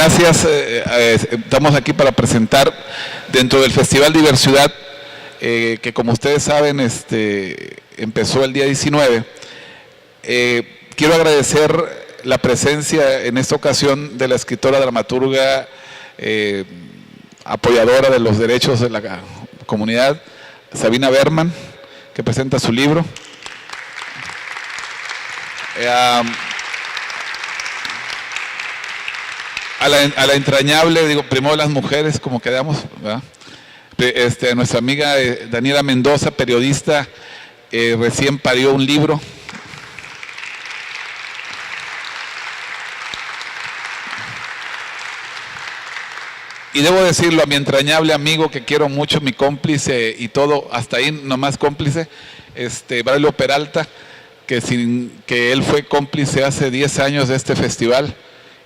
gracias. Estamos aquí para presentar dentro del Festival Diversidad, que como ustedes saben, empezó el día 19. Quiero agradecer la presencia en esta ocasión de la escritora dramaturga, apoyadora de los derechos de la comunidad, Sabina Berman, que presenta su libro. A la entrañable, digo, primero las mujeres, como quedamos, ¿verdad? Nuestra amiga Daniela Mendoza, periodista, recién parió un libro. Y debo decirlo, a mi entrañable amigo que quiero mucho, mi cómplice y todo, hasta ahí nomás cómplice, Braulio Peralta, que él fue cómplice hace 10 años de este festival,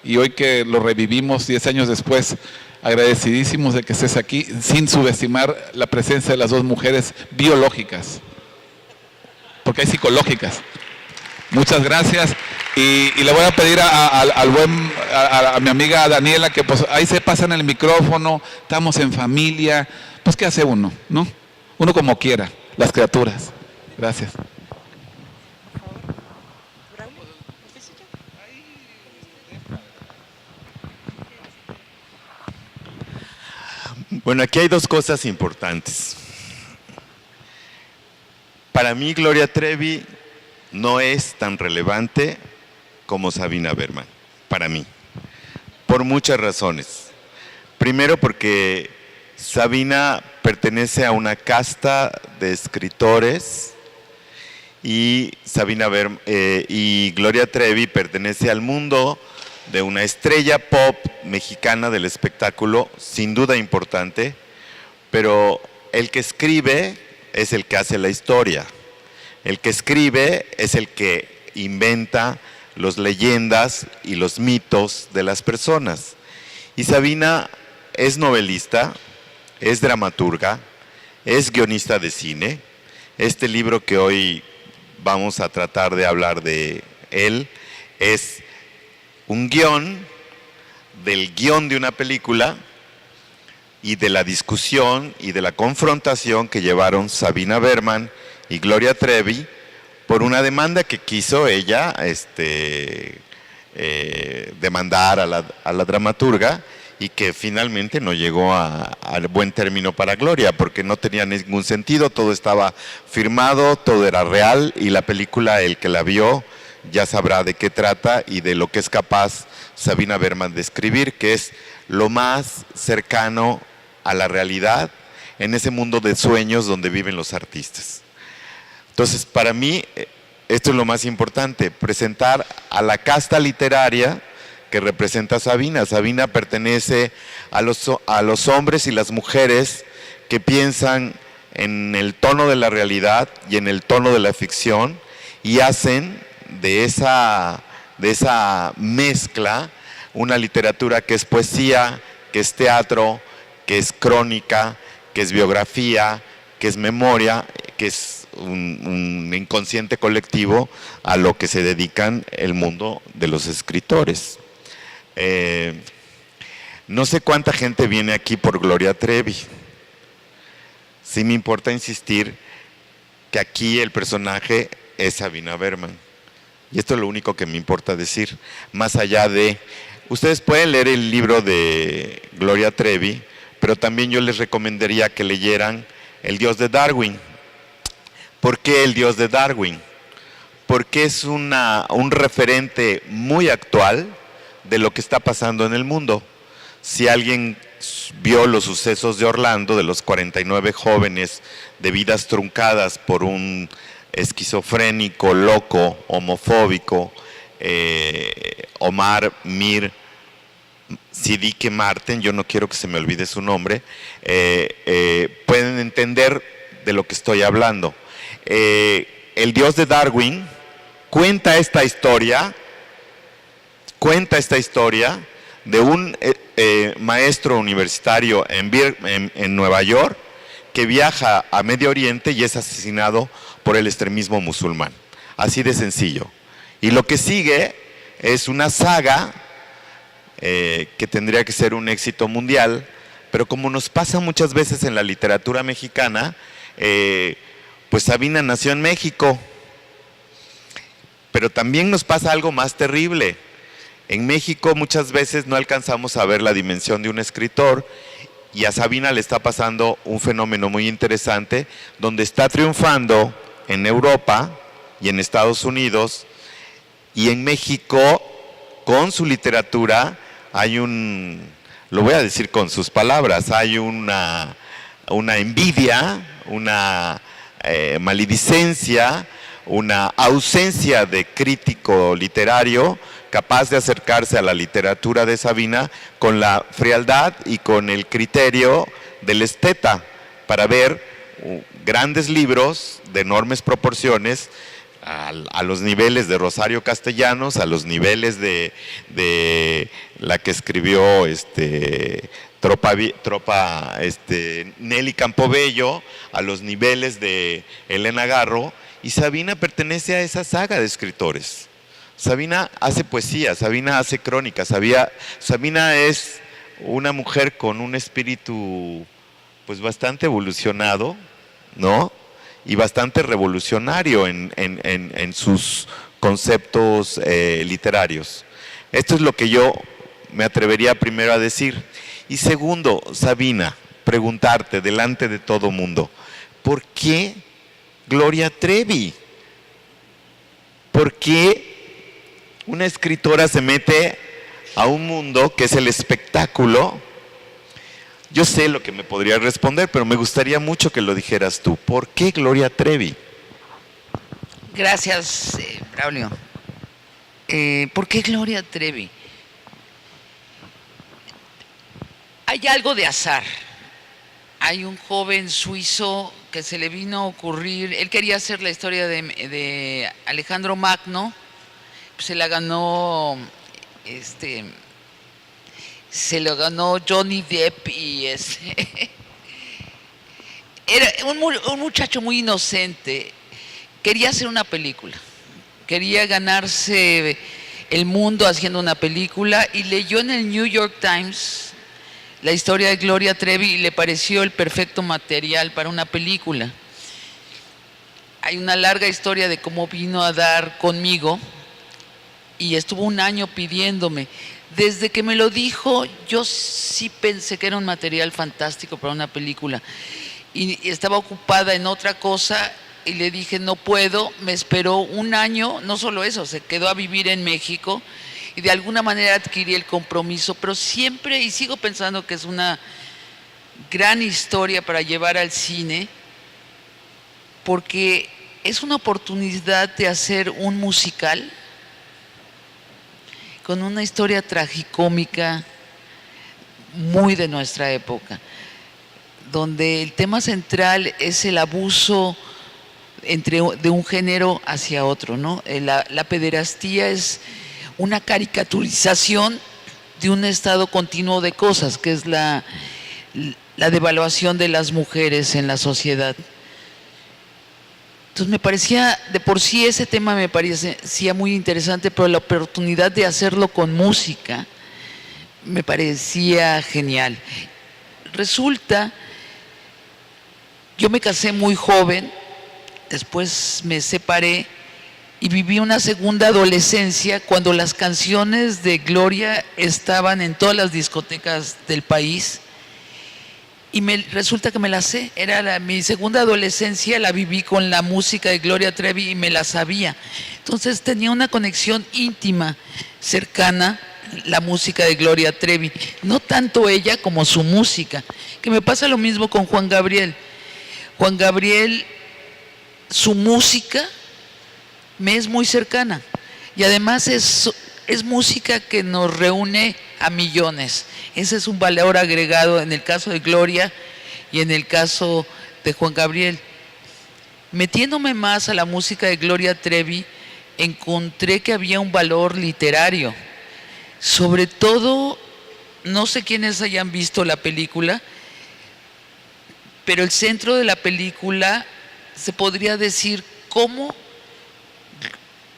y hoy que lo revivimos 10 años después, agradecidísimos de que estés aquí, sin subestimar la presencia de las dos mujeres biológicas, porque hay psicológicas. Muchas gracias, y le voy a pedir a mi amiga Daniela que pues ahí se pasan el micrófono, estamos en familia, pues ¿qué hace uno? ¿No? Uno como quiera, las criaturas. Gracias. Bueno, aquí hay dos cosas importantes. Para mí, Gloria Trevi no es tan relevante como Sabina Berman, para mí, por muchas razones. Primero, porque Sabina pertenece a una casta de escritores y y Gloria Trevi pertenece al mundo de una estrella pop mexicana del espectáculo, sin duda importante, pero el que escribe es el que hace la historia. El que escribe es el que inventa las leyendas y los mitos de las personas. Y Sabina es novelista, es dramaturga, es guionista de cine. Este libro que hoy vamos a tratar de hablar de él es un guión del guión de una película y de la discusión y de la confrontación que llevaron Sabina Berman y Gloria Trevi por una demanda que quiso ella demandar a la dramaturga y que finalmente no llegó al buen término para Gloria, porque no tenía ningún sentido, todo estaba firmado, todo era real, y la película, el que la vio, ya sabrá de qué trata y de lo que es capaz Sabina Berman de escribir, que es lo más cercano a la realidad en ese mundo de sueños donde viven los artistas. Entonces, para mí, esto es lo más importante, presentar a la casta literaria que representa a Sabina. Sabina pertenece a los hombres y las mujeres que piensan en el tono de la realidad y en el tono de la ficción y hacen de esa mezcla una literatura que es poesía, que es teatro, que es crónica, que es biografía, que es memoria, que es un inconsciente colectivo a lo que se dedican el mundo de los escritores. No sé cuánta gente viene aquí por Gloria Trevi. Sí me importa insistir que aquí el personaje es Sabina Berman. Y esto es lo único que me importa decir, más allá de... Ustedes pueden leer el libro de Gloria Trevi, pero también yo les recomendaría que leyeran El Dios de Darwin. ¿Por qué El Dios de Darwin? Porque es un referente muy actual de lo que está pasando en el mundo. Si alguien vio los sucesos de Orlando, de los 49 jóvenes de vidas truncadas por un esquizofrénico, loco, homofóbico, Omar Mir Siddique Marten, yo no quiero que se me olvide su nombre, pueden entender de lo que estoy hablando. El Dios de Darwin cuenta esta historia de un maestro universitario en Nueva York que viaja a Medio Oriente y es asesinado por el extremismo musulmán. Así de sencillo. Y lo que sigue es una saga que tendría que ser un éxito mundial, pero como nos pasa muchas veces en la literatura mexicana, pues Sabina nació en México, pero también nos pasa algo más terrible. En México muchas veces no alcanzamos a ver la dimensión de un escritor, y a Sabina le está pasando un fenómeno muy interesante, donde está triunfando en Europa y en Estados Unidos, y en México, con su literatura, hay lo voy a decir con sus palabras, hay una envidia, una maledicencia, una ausencia de crítico literario capaz de acercarse a la literatura de Sabina con la frialdad y con el criterio del esteta para ver grandes libros de enormes proporciones a los niveles de Rosario Castellanos, a los niveles de la que escribió Nelly Campobello, a los niveles de Elena Garro, y Sabina pertenece a esa saga de escritores. Sabina hace poesía, Sabina hace crónicas, Sabina es una mujer con un espíritu pues bastante evolucionado, ¿no? Y bastante revolucionario en sus conceptos literarios. Esto es lo que yo me atrevería primero a decir. Y segundo, Sabina, preguntarte delante de todo mundo, ¿por qué Gloria Trevi? ¿Por qué una escritora se mete a un mundo que es el espectáculo? Yo sé lo que me podría responder, pero me gustaría mucho que lo dijeras tú. ¿Por qué Gloria Trevi? Gracias, Braulio. ¿Por qué Gloria Trevi? Hay algo de azar. Hay un joven suizo que se le vino a ocurrir, él quería hacer la historia de Alejandro Magno, se la ganó, se lo ganó Johnny Depp y era un muchacho muy inocente, quería hacer una película, quería ganarse el mundo haciendo una película y leyó en el New York Times la historia de Gloria Trevi y le pareció el perfecto material para una película. Hay una larga historia de cómo vino a dar conmigo y estuvo un año pidiéndome. Desde que me lo dijo, yo sí pensé que era un material fantástico para una película. Y estaba ocupada en otra cosa y le dije, no puedo. Me esperó un año, no solo eso, se quedó a vivir en México y de alguna manera adquirí el compromiso, pero siempre, y sigo pensando que es una gran historia para llevar al cine, porque es una oportunidad de hacer un musical con una historia tragicómica muy de nuestra época, donde el tema central es el abuso de un género hacia otro, ¿no? La pederastía es una caricaturización de un estado continuo de cosas, que es la devaluación de las mujeres en la sociedad. Entonces me parecía, de por sí ese tema me parecía muy interesante, pero la oportunidad de hacerlo con música me parecía genial. Resulta, yo me casé muy joven, después me separé y viví una segunda adolescencia cuando las canciones de Gloria estaban en todas las discotecas del país y resulta que me las sé. Mi segunda adolescencia la viví con la música de Gloria Trevi y me la sabía. Entonces tenía una conexión íntima, cercana, la música de Gloria Trevi. No tanto ella como su música, que me pasa lo mismo con Juan Gabriel. Juan Gabriel, su música me es muy cercana y además es música que nos reúne a millones. Ese es un valor agregado en el caso de Gloria y en el caso de Juan Gabriel. Metiéndome más a la música de Gloria Trevi, encontré que había un valor literario. Sobre todo, no sé quiénes hayan visto la película, pero el centro de la película se podría decir cómo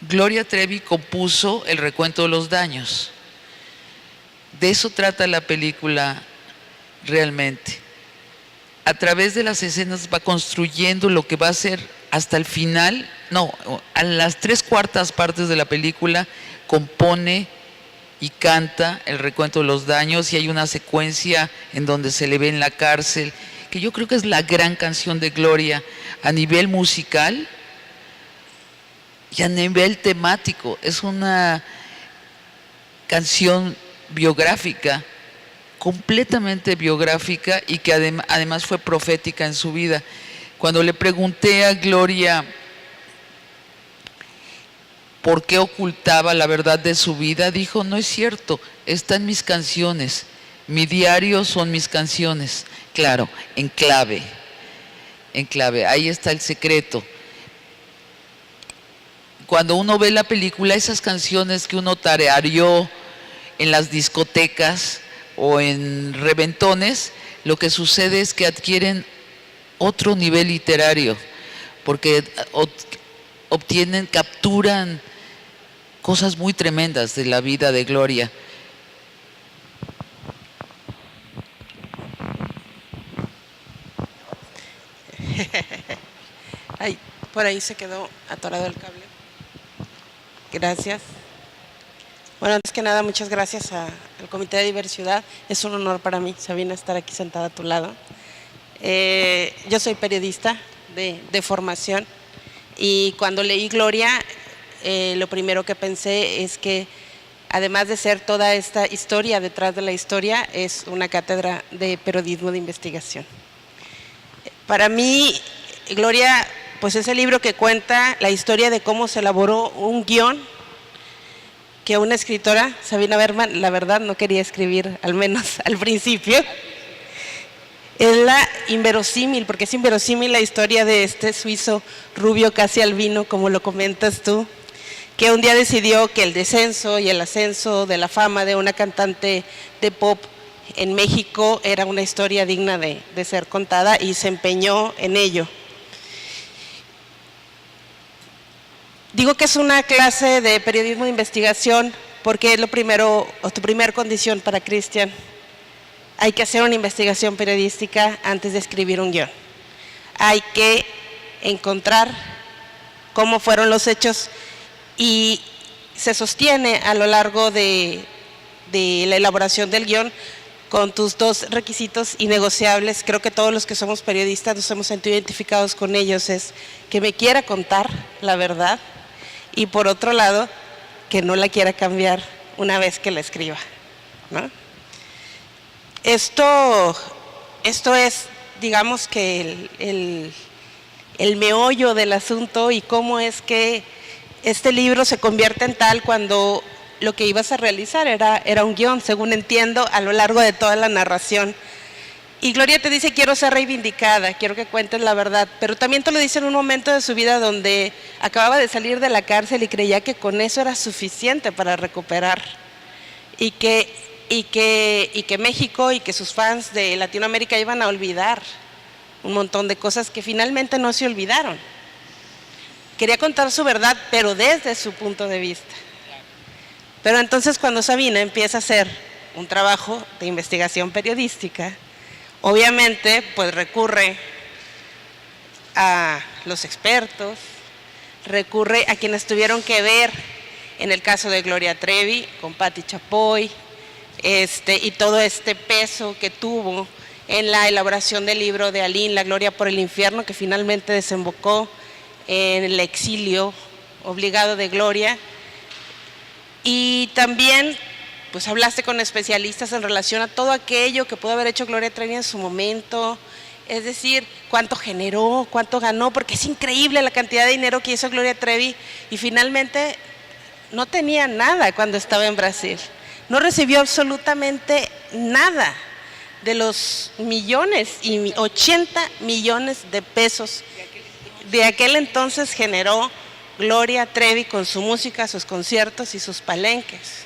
Gloria Trevi compuso El recuento de los daños. De eso trata la película realmente. A través de las escenas va construyendo lo que va a ser hasta el final, no, a las 3/4 partes de la película compone y canta el recuento de los daños, y hay una secuencia en donde se le ve en la cárcel, que yo creo que es la gran canción de Gloria a nivel musical y a nivel temático. Es una canción biográfica, completamente biográfica, y que además fue profética en su vida. Cuando le pregunté a Gloria por qué ocultaba la verdad de su vida, dijo: no es cierto, está en mis canciones, mi diario son mis canciones. Claro, en clave, ahí está el secreto. Cuando uno ve la película, esas canciones que uno tarareó en las discotecas o en reventones, lo que sucede es que adquieren otro nivel literario, porque capturan cosas muy tremendas de la vida de Gloria. Ay, por ahí se quedó atorado el cable. Gracias. Bueno, antes que nada, muchas gracias al Comité de Diversidad. Es un honor para mí, Sabina, estar aquí sentada a tu lado. Yo soy periodista de formación, y cuando leí Gloria, lo primero que pensé es que, además de ser toda esta historia detrás de la historia, es una cátedra de periodismo de investigación. Para mí, Gloria, pues es el libro que cuenta la historia de cómo se elaboró un guión que una escritora, Sabina Berman, la verdad no quería escribir, al menos al principio. Es la inverosímil, porque es inverosímil la historia de este suizo rubio casi albino, como lo comentas tú, que un día decidió que el descenso y el ascenso de la fama de una cantante de pop en México era una historia digna de ser contada, y se empeñó en ello. Digo que es una clase de periodismo de investigación porque es lo primero, o tu primer condición para Cristian. Hay que hacer una investigación periodística antes de escribir un guión. Hay que encontrar cómo fueron los hechos, y se sostiene a lo largo de la elaboración del guión con tus dos requisitos innegociables. Creo que todos los que somos periodistas nos hemos sentido identificados con ellos. Es que me quiera contar la verdad, y por otro lado, que no la quiera cambiar una vez que la escriba, ¿no? Esto es, digamos que el meollo del asunto, y cómo es que este libro se convierte en tal cuando lo que ibas a realizar era un guión, según entiendo, a lo largo de toda la narración. Y Gloria te dice: quiero ser reivindicada, quiero que cuentes la verdad, pero también te lo dice en un momento de su vida donde acababa de salir de la cárcel y creía que con eso era suficiente para recuperar, y que México y que sus fans de Latinoamérica iban a olvidar un montón de cosas que finalmente no se olvidaron. Quería contar su verdad, pero desde su punto de vista. Pero entonces, cuando Sabina empieza a hacer un trabajo de investigación periodística, obviamente pues recurre a los expertos, recurre a quienes tuvieron que ver en el caso de Gloria Trevi, con Patti Chapoy, y todo este peso que tuvo en la elaboración del libro de Aline, La Gloria por el Infierno, que finalmente desembocó en el exilio obligado de Gloria. Y también pues hablaste con especialistas en relación a todo aquello que pudo haber hecho Gloria Trevi en su momento, es decir, cuánto generó, cuánto ganó, porque es increíble la cantidad de dinero que hizo Gloria Trevi, y finalmente no tenía nada cuando estaba en Brasil. No recibió absolutamente nada de los millones y 80 millones de pesos de aquel entonces generó Gloria Trevi con su música, sus conciertos y sus palenques.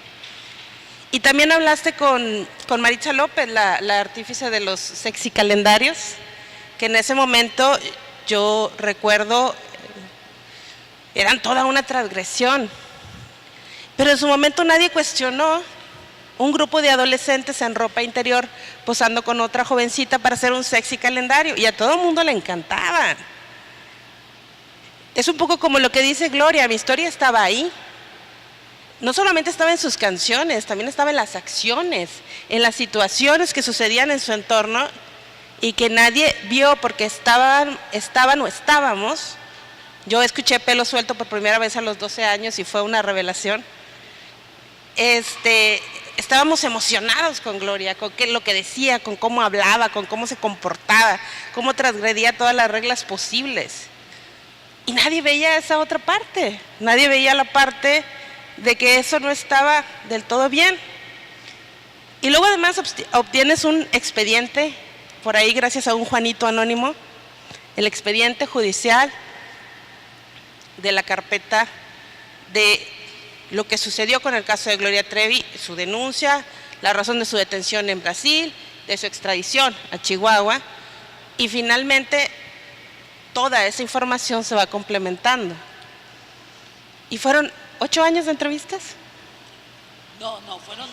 Y también hablaste con Maritza López, la artífice de los sexy calendarios, que en ese momento yo recuerdo eran toda una transgresión, pero en su momento nadie cuestionó un grupo de adolescentes en ropa interior posando con otra jovencita para hacer un sexy calendario y a todo el mundo le encantaba. Es un poco como lo que dice Gloria, mi historia estaba ahí. No solamente estaba en sus canciones, también estaba en las acciones, en las situaciones que sucedían en su entorno y que nadie vio porque estaban o estábamos. Yo escuché Pelo Suelto por primera vez a los 12 años y fue una revelación. Estábamos emocionados con Gloria, con lo que decía, con cómo hablaba, con cómo se comportaba, cómo transgredía todas las reglas posibles. Y nadie veía esa otra parte, nadie veía la parte de que eso no estaba del todo bien. Y luego además obtienes un expediente, por ahí gracias a un Juanito anónimo, el expediente judicial de la carpeta de lo que sucedió con el caso de Gloria Trevi, su denuncia, la razón de su detención en Brasil, de su extradición a Chihuahua, y finalmente toda esa información se va complementando. Y fueron 8 años de entrevistas. No, fueron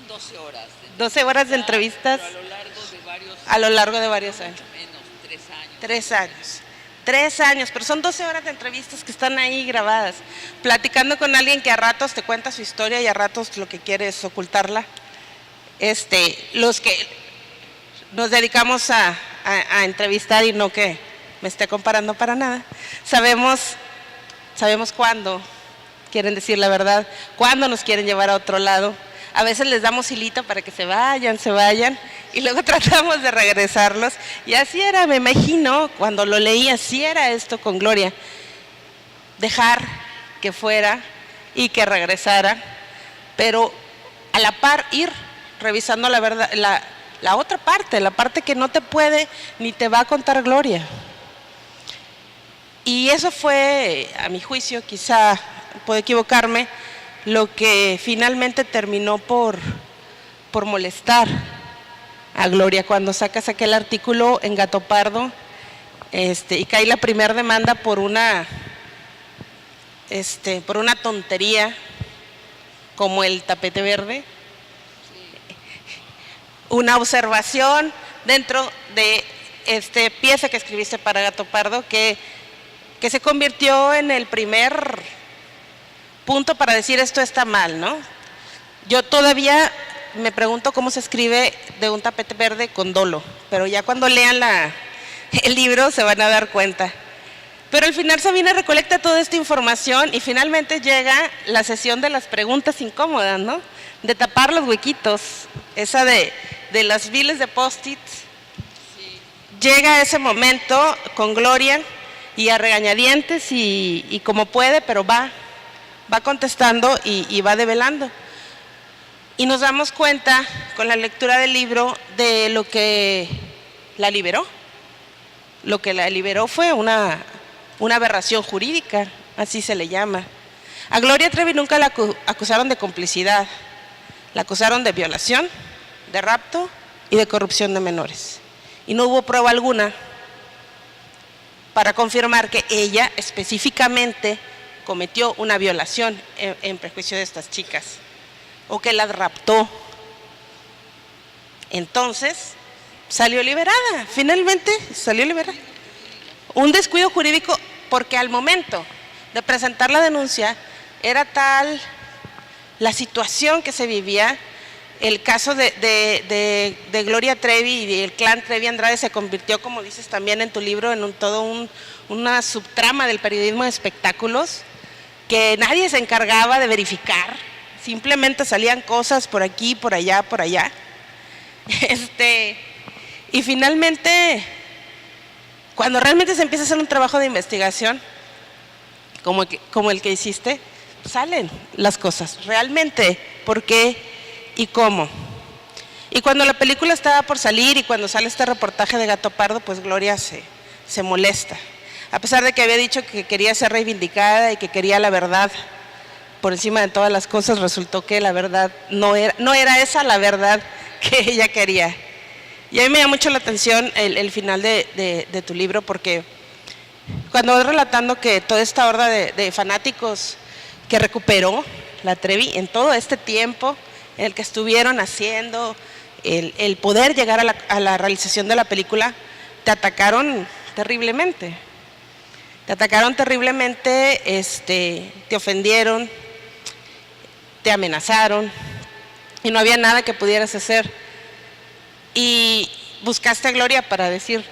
12 horas. 12 horas de entrevistas. Pero a lo largo de varios años. Menos, 3 años. 3 años. 3 años, pero son 12 horas de entrevistas que están ahí grabadas, platicando con alguien que a ratos te cuenta su historia y a ratos lo que quiere es ocultarla. Los que nos dedicamos a entrevistar, y no que me esté comparando para nada, sabemos cuándo quieren decir la verdad, cuándo nos quieren llevar a otro lado. A veces les damos hilito para que se vayan, y luego tratamos de regresarlos. Y así era, me imagino, cuando lo leí, así era esto con Gloria. Dejar que fuera y que regresara, pero a la par ir revisando la verdad, la otra parte, la parte que no te puede ni te va a contar Gloria. Y eso fue, a mi juicio, quizá puedo equivocarme, lo que finalmente terminó por molestar a Gloria cuando sacas aquel artículo en Gato Pardo, y cae la primera demanda por una tontería como el tapete verde. Una observación dentro de pieza que escribiste para Gato Pardo que se convirtió en el primer punto para decir esto está mal, ¿no? Yo todavía me pregunto cómo se escribe de un tapete verde con dolo, pero ya cuando lean el libro se van a dar cuenta. Pero al final Sabina recolecta toda esta información y finalmente llega la sesión de las preguntas incómodas, ¿no? De tapar los huequitos, esa de las viles de post-its. Sí. Llega ese momento con Gloria y a regañadientes y como puede, pero va contestando y va develando. Y nos damos cuenta con la lectura del libro de lo que la liberó. Lo que la liberó fue una aberración jurídica, así se le llama. A Gloria Trevi nunca la acusaron de complicidad, la acusaron de violación, de rapto y de corrupción de menores. Y no hubo prueba alguna para confirmar que ella específicamente cometió una violación en perjuicio de estas chicas o que las raptó. Entonces salió liberada, finalmente salió liberada. Un descuido jurídico porque al momento de presentar la denuncia era tal la situación que se vivía. El caso de Gloria Trevi y el clan Trevi Andrade se convirtió, como dices también en tu libro, en una subtrama del periodismo de espectáculos que nadie se encargaba de verificar, simplemente salían cosas por aquí, por allá, por allá. Y finalmente, cuando realmente se empieza a hacer un trabajo de investigación, como el que hiciste, salen las cosas, realmente, por qué y cómo. Y cuando la película estaba por salir y cuando sale este reportaje de Gato Pardo, pues Gloria se molesta. A pesar de que había dicho que quería ser reivindicada y que quería la verdad por encima de todas las cosas, resultó que la verdad no era esa la verdad que ella quería. Y a mí me llama mucho la atención el final de tu libro, porque cuando vas relatando que toda esta horda de fanáticos que recuperó la Trevi en todo este tiempo, en el que estuvieron haciendo el poder llegar a la realización de la película, te atacaron terriblemente. Te atacaron terriblemente, te ofendieron, te amenazaron y no había nada que pudieras hacer. Y buscaste a Gloria para decir,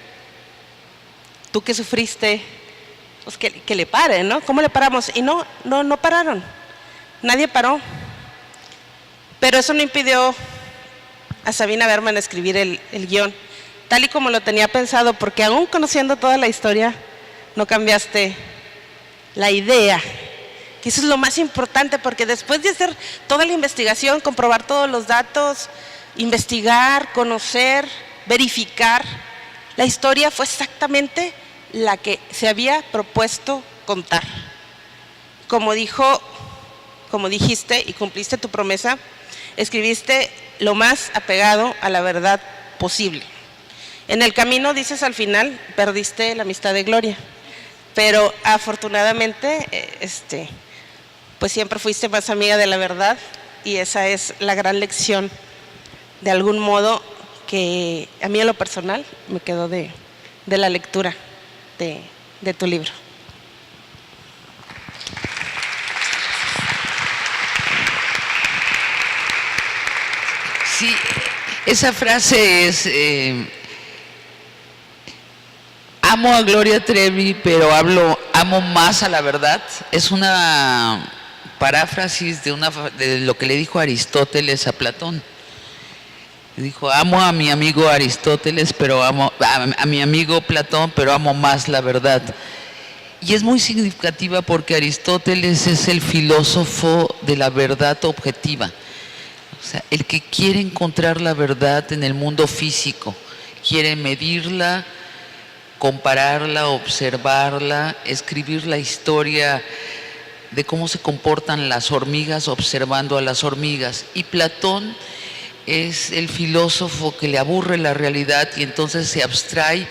tú que sufriste, pues que le paren, ¿no? ¿Cómo le paramos? Y no pararon, nadie paró. Pero eso no impidió a Sabina Berman escribir el guión, tal y como lo tenía pensado, porque aún conociendo toda la historia, no cambiaste la idea, que eso es lo más importante, porque después de hacer toda la investigación, comprobar todos los datos, investigar, conocer, verificar, la historia fue exactamente la que se había propuesto contar. Como dijiste y cumpliste tu promesa, escribiste lo más apegado a la verdad posible. En el camino, dices al final, perdiste la amistad de Gloria, pero afortunadamente, pues siempre fuiste más amiga de la verdad, y esa es la gran lección, de algún modo, que a mí en lo personal me quedó de la lectura de tu libro. Sí, esa frase es, amo a Gloria Trevi, pero amo más a la verdad. Es una paráfrasis de lo que le dijo Aristóteles a Platón. Dijo, amo a mi amigo Aristóteles, pero amo a mi amigo Platón, pero amo más la verdad. Y es muy significativa porque Aristóteles es el filósofo de la verdad objetiva. O sea, el que quiere encontrar la verdad en el mundo físico, quiere medirla, compararla, observarla, escribir la historia de cómo se comportan las hormigas observando a las hormigas. Y Platón es el filósofo que le aburre la realidad y entonces se abstrae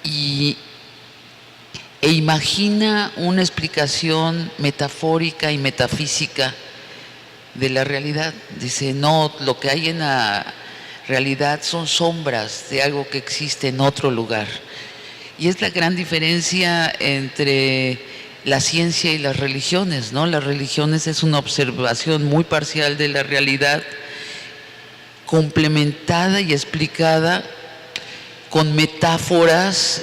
e imagina una explicación metafórica y metafísica de la realidad. Dice, no, lo que hay en la realidad son sombras de algo que existe en otro lugar. Y es la gran diferencia entre la ciencia y las religiones, ¿no? Las religiones es una observación muy parcial de la realidad, complementada y explicada con metáforas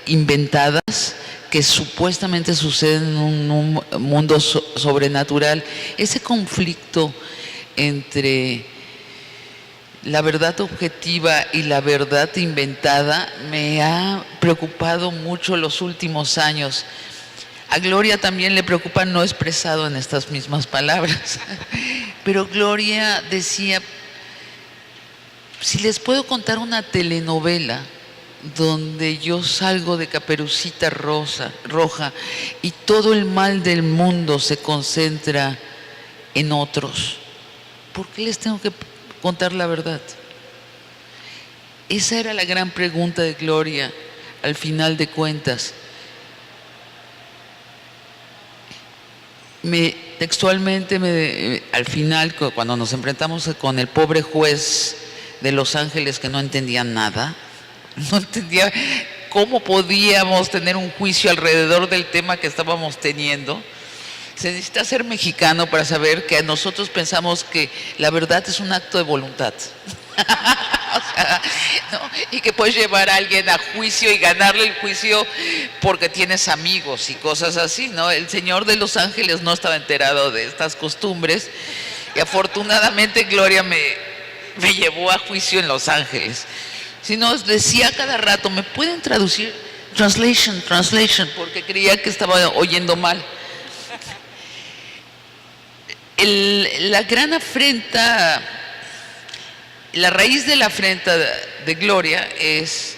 inventadas que supuestamente suceden en un mundo sobrenatural. Ese conflicto entre la verdad objetiva y la verdad inventada me ha preocupado mucho los últimos años. A Gloria también le preocupa, no expresado en estas mismas palabras, pero Gloria decía, si les puedo contar una telenovela donde yo salgo de Caperucita Roja y todo el mal del mundo se concentra en otros, ¿por qué les tengo que contar la verdad? Esa era la gran pregunta de Gloria al final de cuentas. Textualmente, al final, cuando nos enfrentamos con el pobre juez de Los Ángeles que no entendía nada, no entendía cómo podíamos tener un juicio alrededor del tema que estábamos teniendo. Se necesita ser mexicano para saber que nosotros pensamos que la verdad es un acto de voluntad. O sea, ¿no? Y que puedes llevar a alguien a juicio y ganarle el juicio porque tienes amigos y cosas así, ¿no? El señor de Los Ángeles no estaba enterado de estas costumbres y afortunadamente Gloria me llevó a juicio en Los Ángeles. Si no, decía cada rato, ¿me pueden traducir? Translation, porque creía que estaba oyendo mal. La gran afrenta, la raíz de la afrenta de Gloria es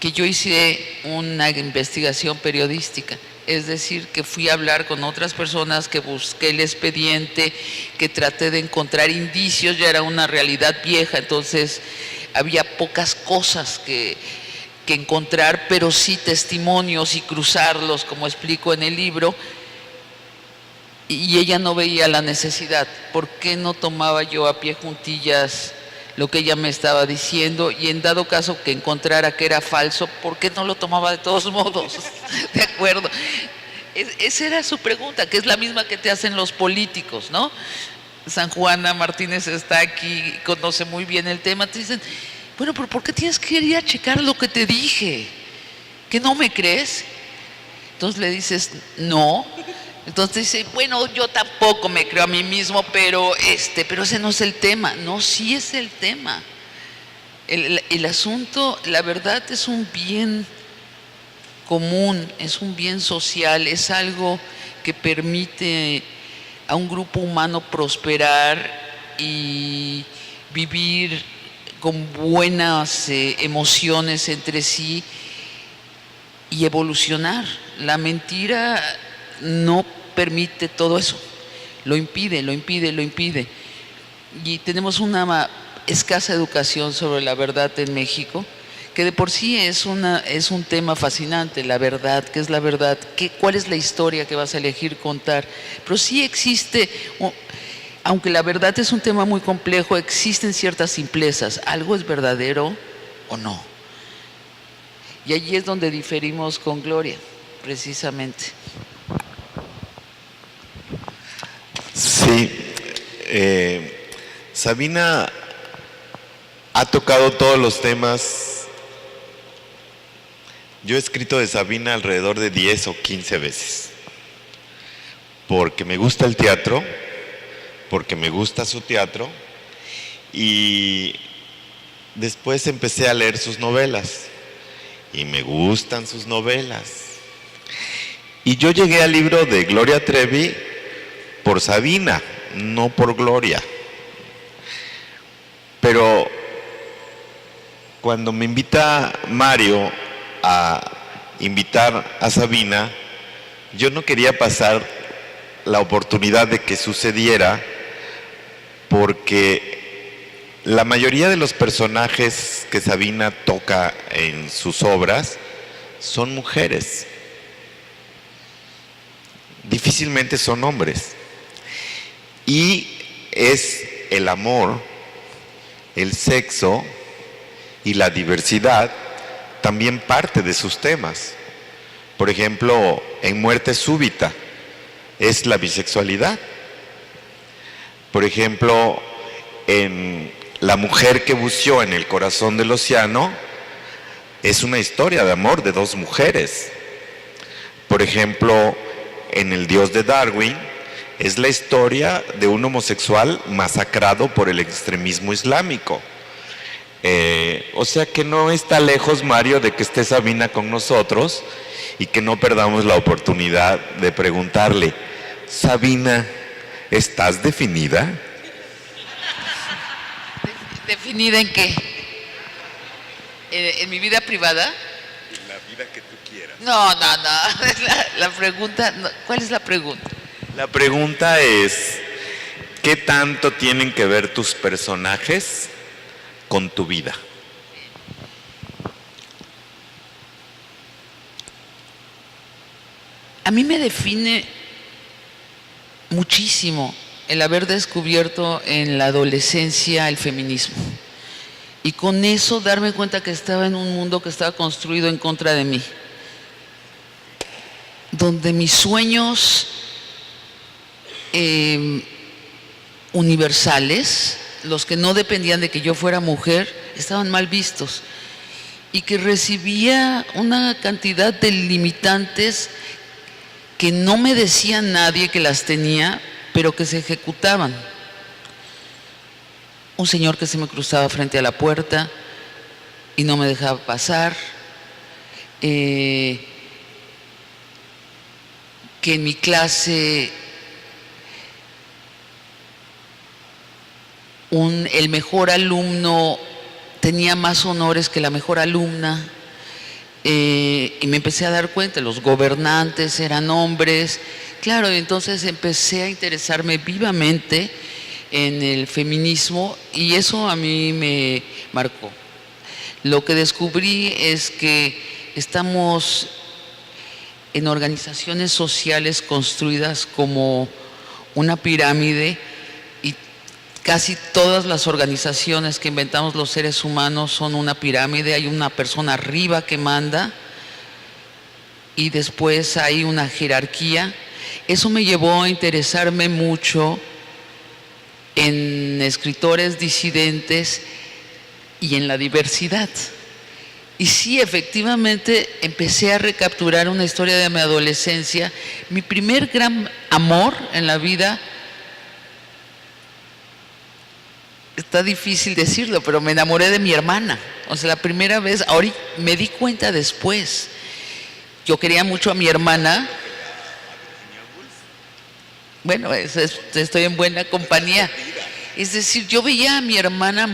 que yo hice una investigación periodística, es decir, que fui a hablar con otras personas, que busqué el expediente, que traté de encontrar indicios, ya era una realidad vieja, entonces había pocas cosas que encontrar, pero sí testimonios y cruzarlos, como explico en el libro. y ella no veía la necesidad. ¿Por qué no tomaba yo a pie juntillas lo que ella me estaba diciendo? Y en dado caso que encontrara que era falso, ¿por qué no lo tomaba de todos modos? ¿De acuerdo? Esa era su pregunta, que es la misma que te hacen los políticos, ¿no? San Juana Martínez está aquí, conoce muy bien el tema. Te dicen, bueno, pero ¿por qué tienes que ir a checar lo que te dije? ¿Que no me crees? Entonces le dices, no. Entonces dice, bueno, yo tampoco me creo a mí mismo, pero ese no es el tema. No, sí es el tema. El asunto, la verdad, es un bien común, es un bien social, es algo que permite a un grupo humano prosperar y vivir con buenas emociones entre sí y evolucionar. La mentira no permite todo eso, lo impide. Y tenemos una escasa educación sobre la verdad en México, que de por sí es un tema fascinante, la verdad. ¿Qué es la verdad? ¿Cuál es la historia que vas a elegir contar? Pero sí existe, aunque la verdad es un tema muy complejo, existen ciertas simplezas. ¿Algo es verdadero o no? Y allí es donde diferimos con Gloria, precisamente. Sí, Sabina ha tocado todos los temas. Yo he escrito de Sabina alrededor de 10 o 15 veces, porque me gusta el teatro, porque me gusta su teatro, y después empecé a leer sus novelas, y me gustan sus novelas. Y yo llegué al libro de Gloria Trevi por Sabina, no por Gloria. Pero cuando me invita Mario a invitar a Sabina, yo no quería pasar la oportunidad de que sucediera, porque la mayoría de los personajes que Sabina toca en sus obras son mujeres. Difícilmente son hombres. Y es el amor, el sexo y la diversidad también parte de sus temas. Por ejemplo, en Muerte Súbita es la bisexualidad. Por ejemplo, en La mujer que buceó en el corazón del océano es una historia de amor de dos mujeres. Por ejemplo, en El Dios de Darwin es la historia de un homosexual masacrado por el extremismo islámico. O sea que no está lejos, Mario, de que esté Sabina con nosotros y que no perdamos la oportunidad de preguntarle, Sabina, ¿estás definida? ¿Definida en qué? ¿En mi vida privada? En la vida que tú quieras. No. La pregunta, ¿cuál es la pregunta? La pregunta es, ¿qué tanto tienen que ver tus personajes con tu vida? A mí me define muchísimo el haber descubierto en la adolescencia el feminismo. Y con eso darme cuenta que estaba en un mundo que estaba construido en contra de mí. Donde mis sueños universales, los que no dependían de que yo fuera mujer, estaban mal vistos. Y que recibía una cantidad de limitantes que no me decía nadie que las tenía, pero que se ejecutaban. Un señor que se me cruzaba frente a la puerta y no me dejaba pasar. Que en mi clase el mejor alumno tenía más honores que la mejor alumna. Y me empecé a dar cuenta, los gobernantes eran hombres. Claro, entonces empecé a interesarme vivamente en el feminismo y eso a mí me marcó. Lo que descubrí es que estamos en organizaciones sociales construidas como una pirámide, y casi todas las organizaciones que inventamos los seres humanos son una pirámide. Hay una persona arriba que manda y después hay una jerarquía. Eso me llevó a interesarme mucho en escritores disidentes y en la diversidad. Y sí, efectivamente, empecé a recapturar una historia de mi adolescencia. Mi primer gran amor en la vida, está difícil decirlo, pero me enamoré de mi hermana. O sea, la primera vez, ahorita me di cuenta después. Yo quería mucho a mi hermana. Bueno, estoy en buena compañía. Es decir, yo veía a mi hermana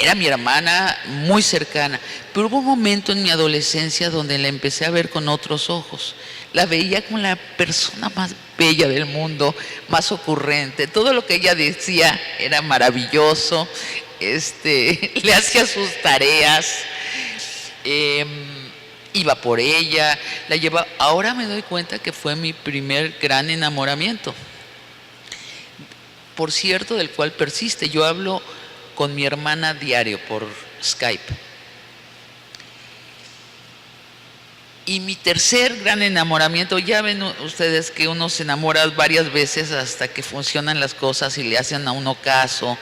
era mi hermana muy cercana, pero hubo un momento en mi adolescencia donde la empecé a ver con otros ojos. La veía como la persona más bella del mundo, más ocurrente. Todo lo que ella decía era maravilloso. Le hacía sus tareas, iba por ella, la llevaba. Ahora me doy cuenta que fue mi primer gran enamoramiento, por cierto, del cual persiste. Yo hablo con mi hermana diario por Skype. Y mi tercer gran enamoramiento, ya ven ustedes que uno se enamora varias veces hasta que funcionan las cosas y le hacen a uno caso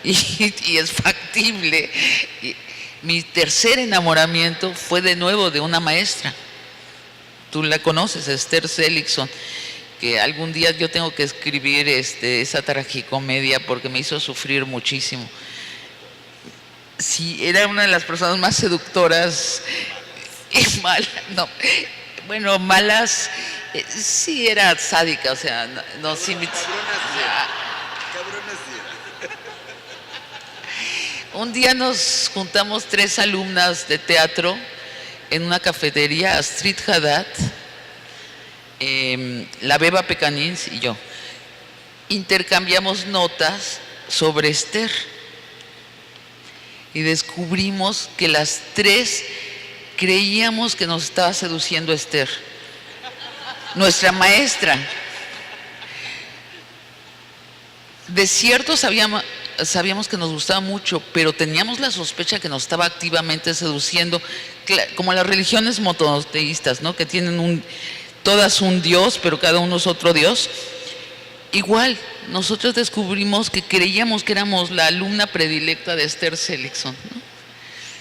y es factible. Mi tercer enamoramiento fue de nuevo de una maestra. Tú la conoces, Esther Seligson, que algún día yo tengo que escribir esa tragicomedia porque me hizo sufrir muchísimo. Sí, era una de las personas más seductoras y malas, no, bueno, malas, sí era sádica, o sea, no sí. Un día nos juntamos 3 alumnas de teatro en una cafetería, Astrid Haddad, la Beba Pecanins y yo. Intercambiamos notas sobre Esther y descubrimos que las 3 creíamos que nos estaba seduciendo Esther, nuestra maestra. De cierto sabíamos que nos gustaba mucho, pero teníamos la sospecha que nos estaba activamente seduciendo, como las religiones monoteístas, ¿no? Que tienen todas un Dios, pero cada uno es otro Dios. Igual, nosotros descubrimos que creíamos que éramos la alumna predilecta de Esther Seligson, ¿no?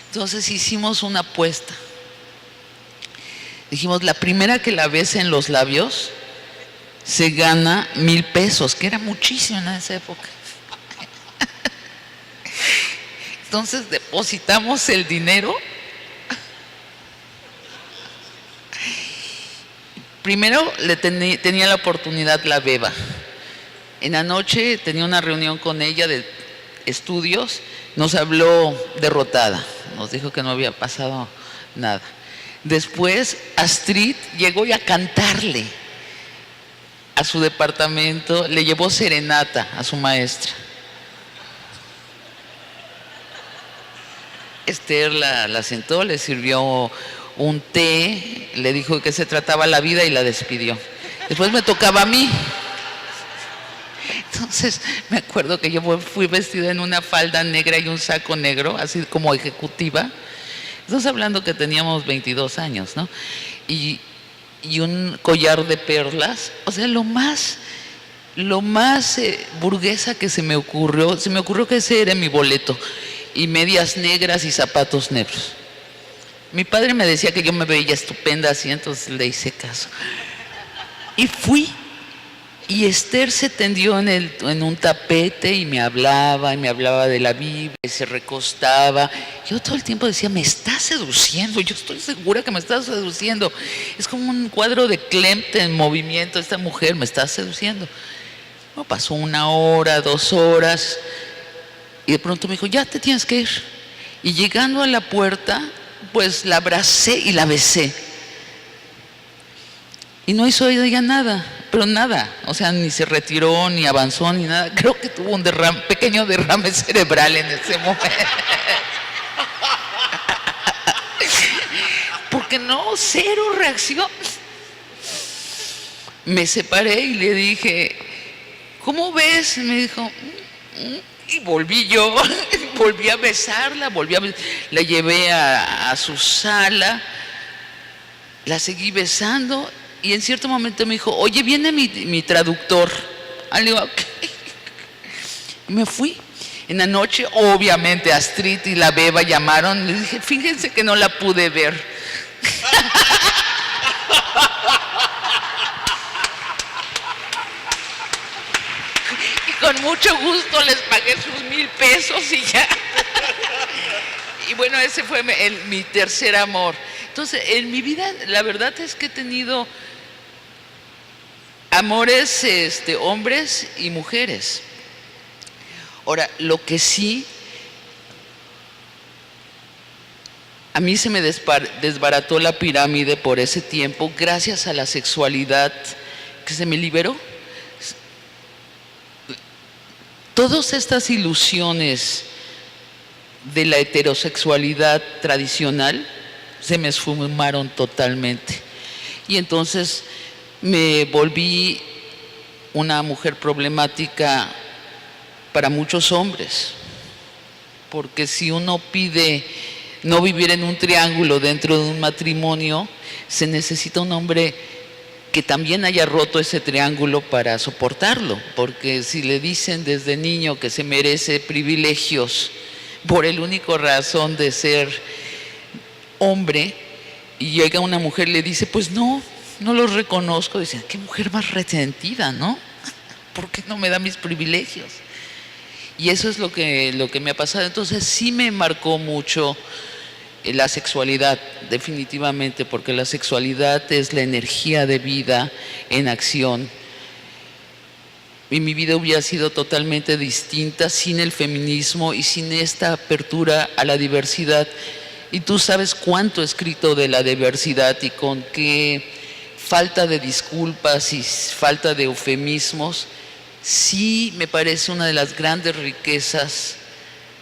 Entonces hicimos una apuesta. Dijimos, la primera que la bese en los labios se gana 1,000 pesos, que era muchísimo en esa época. Entonces depositamos el dinero. Primero tenía la oportunidad la Beba. En la noche tenía una reunión con ella de estudios. Nos habló derrotada. Nos dijo que no había pasado nada. Después Astrid llegó a cantarle a su departamento. Le llevó serenata a su maestra. Esther la sentó, le sirvió un té, le dijo de qué se trataba la vida y la despidió. Después me tocaba a mí. Entonces me acuerdo que yo fui vestida en una falda negra y un saco negro, así como ejecutiva. Estamos hablando que teníamos 22 años, ¿no? Y un collar de perlas. O sea, lo más burguesa que se me ocurrió que ese era mi boleto. Y medias negras y zapatos negros. Mi padre me decía que yo me veía estupenda así, entonces le hice caso. Y fui. Y Esther se tendió en un tapete y me hablaba de la Biblia, y se recostaba. Yo todo el tiempo decía, me está seduciendo, yo estoy segura que me está seduciendo. Es como un cuadro de Klimt en movimiento, esta mujer me está seduciendo. Bueno, pasó 1 hora, 2 horas, y de pronto me dijo, ya te tienes que ir. Y llegando a la puerta, pues la abracé y la besé. Y no hizo ella nada, pero nada. O sea, ni se retiró, ni avanzó, ni nada. Creo que tuvo un pequeño derrame cerebral en ese momento. Porque no, cero reacción. Me separé y le dije, ¿cómo ves? Me dijo, y volví yo, volví a besarla, la llevé a su sala, la seguí besando y en cierto momento me dijo, oye, viene mi traductor. Le digo, ok. Y me fui. En la noche, obviamente, Astrid y la Beba llamaron. Les dije, fíjense que no la pude ver. Y con mucho gusto les pagué sus 1,000 pesos y ya. Y bueno, ese fue mi tercer amor. Entonces, en mi vida, la verdad es que he tenido amores, hombres y mujeres. Ahora, lo que sí, a mí se me desbarató la pirámide por ese tiempo, gracias a la sexualidad que se me liberó. Todas estas ilusiones de la heterosexualidad tradicional se me esfumaron totalmente. Y entonces me volví una mujer problemática para muchos hombres, porque si uno pide no vivir en un triángulo dentro de un matrimonio, se necesita un hombre que también haya roto ese triángulo para soportarlo, porque si le dicen desde niño que se merece privilegios por el único razón de ser hombre, y llega una mujer y le dice, pues no los reconozco, dicen, qué mujer más resentida, ¿no? ¿Por qué no me da mis privilegios? Y eso es lo que me ha pasado. Entonces sí me marcó mucho la sexualidad, definitivamente, porque la sexualidad es la energía de vida en acción. Y mi vida hubiera sido totalmente distinta sin el feminismo y sin esta apertura a la diversidad. Y tú sabes cuánto he escrito de la diversidad y con qué falta de disculpas y falta de eufemismos. Sí me parece una de las grandes riquezas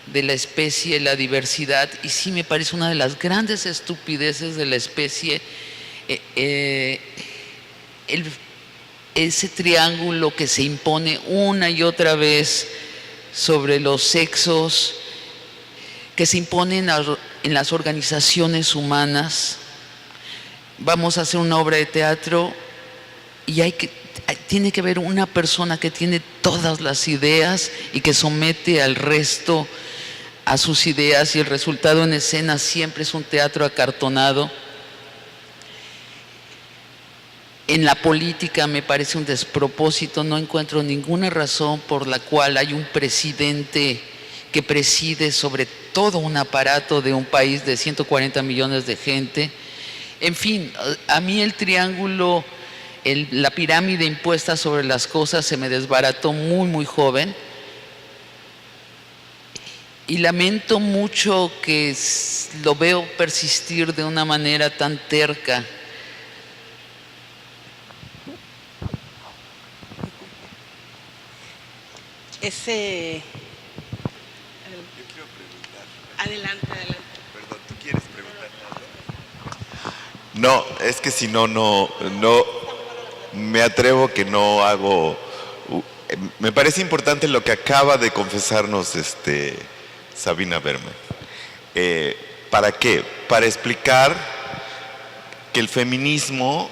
de la especie, la diversidad, y sí me parece una de las grandes estupideces de la especie, ese triángulo que se impone una y otra vez sobre los sexos, que se impone en las organizaciones humanas. Vamos a hacer una obra de teatro y tiene que haber una persona que tiene todas las ideas y que somete al resto a sus ideas, y el resultado en escena siempre es un teatro acartonado. En la política me parece un despropósito, no encuentro ninguna razón por la cual hay un presidente que preside sobre todo un aparato de un país de 140 millones de gente. En fin, a mí el triángulo, la pirámide impuesta sobre las cosas se me desbarató muy, muy joven. Y lamento mucho que lo veo persistir de una manera tan terca. Adelante. Perdón, ¿tú quieres preguntar? No, es que si no me atrevo que no hago. Me parece importante lo que acaba de confesarnos Sabina Berman. ¿Para qué? Para explicar que el feminismo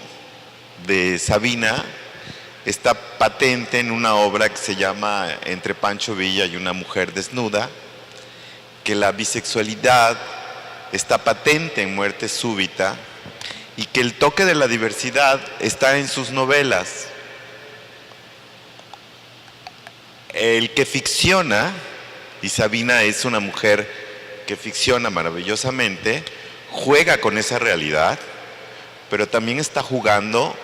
de Sabina está patente en una obra que se llama Entre Pancho Villa y una mujer desnuda, que la bisexualidad está patente en Muerte Súbita y que el toque de la diversidad está en sus novelas. El que ficciona, y Sabina es una mujer que ficciona maravillosamente, juega con esa realidad, pero también está jugando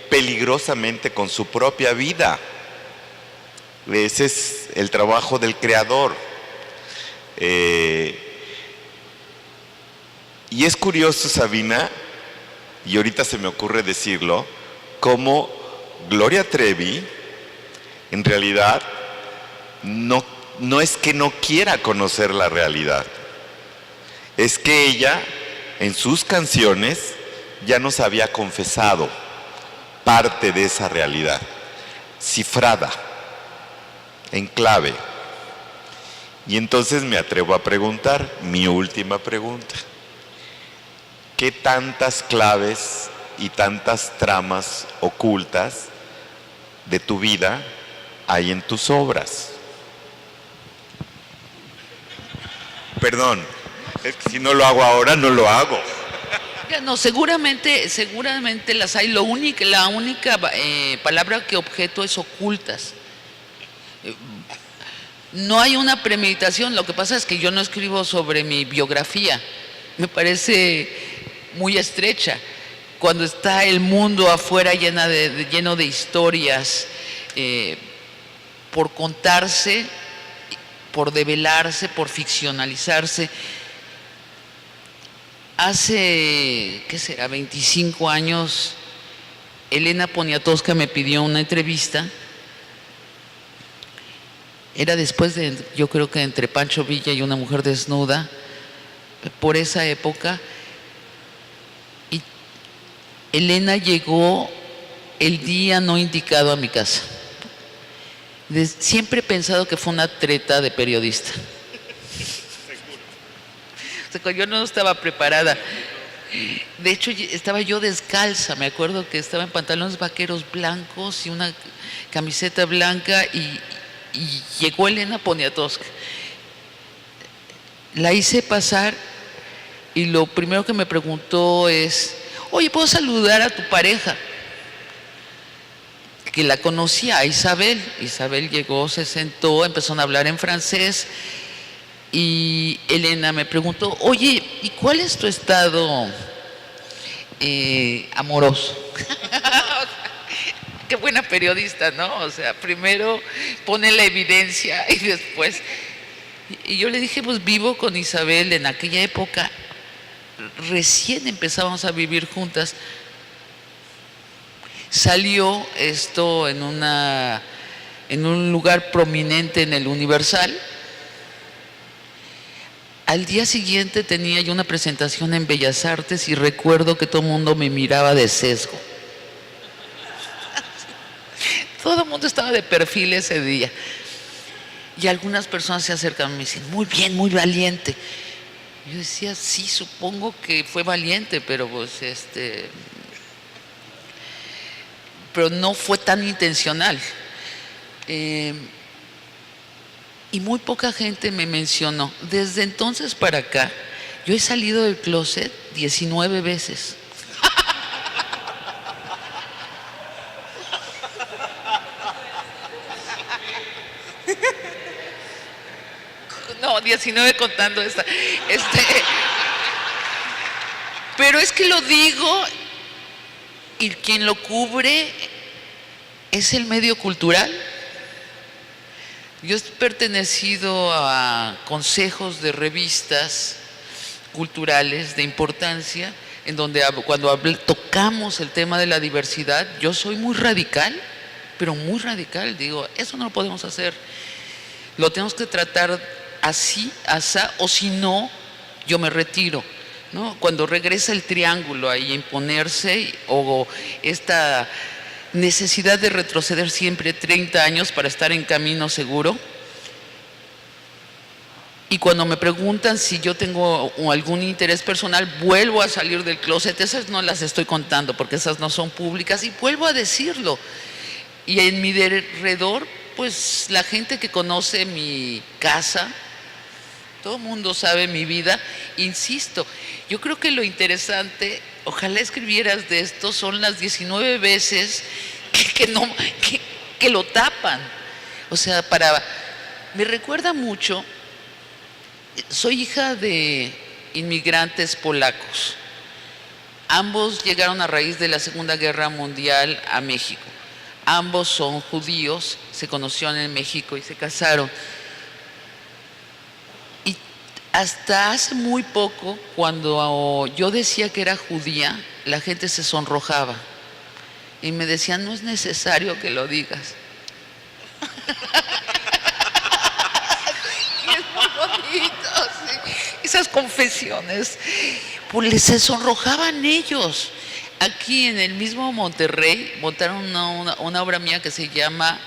peligrosamente con su propia vida. Ese es el trabajo del creador. Y es curioso, Sabina, y ahorita se me ocurre decirlo, cómo Gloria Trevi en realidad no es que no quiera conocer la realidad, es que ella en sus canciones ya nos había confesado parte de esa realidad, cifrada, en clave. Y entonces me atrevo a preguntar, mi última pregunta: ¿qué tantas claves y tantas tramas ocultas de tu vida hay en tus obras? Perdón, es que si no lo hago ahora, no lo hago. Ya, no, seguramente las hay. La única palabra que objeto es ocultas. No hay una premeditación. Lo que pasa es que yo no escribo sobre mi biografía. Me parece muy estrecha. Cuando está el mundo afuera lleno de historias por contarse, por develarse, por ficcionalizarse. Hace, ¿qué será?, 25 años, Elena Poniatowska me pidió una entrevista. Era después de, yo creo que entre Pancho Villa y Una mujer desnuda, por esa época. Y Elena llegó el día no indicado a mi casa. Siempre he pensado que fue una treta de periodista. O sea, yo no estaba preparada. De hecho, estaba yo descalza. Me acuerdo que estaba en pantalones vaqueros blancos y una camiseta blanca y llegó Elena Poniatowska. La hice pasar y lo primero que me preguntó es: oye, ¿puedo saludar a tu pareja? Que la conocía, a Isabel. Isabel llegó, se sentó, empezaron a hablar en francés. Y Elena me preguntó: oye, ¿y cuál es tu estado amoroso? Qué buena periodista, ¿no? O sea, primero pone la evidencia y después... Y yo le dije, pues vivo con Isabel. En aquella época recién empezábamos a vivir juntas. Salió esto en un lugar prominente en el Universal. Al día siguiente tenía yo una presentación en Bellas Artes y recuerdo que todo el mundo me miraba de sesgo. Todo el mundo estaba de perfil ese día. Y algunas personas se acercaban y me decían: muy bien, muy valiente. Yo decía: sí, supongo que fue valiente, pero pues pero no fue tan intencional. Y muy poca gente me mencionó. Desde entonces para acá, yo he salido del closet 19 veces. No, 19 contando esta. Pero es que lo digo, y quien lo cubre es el medio cultural. Yo he pertenecido a consejos de revistas culturales de importancia, en donde cuando tocamos el tema de la diversidad, yo soy muy radical, pero muy radical. Digo, eso no lo podemos hacer. Lo tenemos que tratar así, asá, o si no, yo me retiro, ¿no? Cuando regresa el triángulo ahí a imponerse, o esta necesidad de retroceder siempre 30 años para estar en camino seguro. Y cuando me preguntan si yo tengo algún interés personal, vuelvo a salir del closet. Esas no las estoy contando porque esas no son públicas, y vuelvo a decirlo. Y en mi alrededor, pues la gente que conoce mi casa, todo el mundo sabe mi vida. Insisto, yo creo que lo interesante, ojalá escribieras de esto, son las 19 veces que lo tapan. O sea, me recuerda mucho. Soy hija de inmigrantes polacos. Ambos llegaron a raíz de la Segunda Guerra Mundial a México. Ambos son judíos, se conocieron en México y se casaron. Y hasta hace muy poco, cuando yo decía que era judía, la gente se sonrojaba y me decían: no es necesario que lo digas. Y es muy bonito, sí. Esas confesiones, pues se sonrojaban ellos. aquí en el mismo Monterrey montaron una obra mía que se llama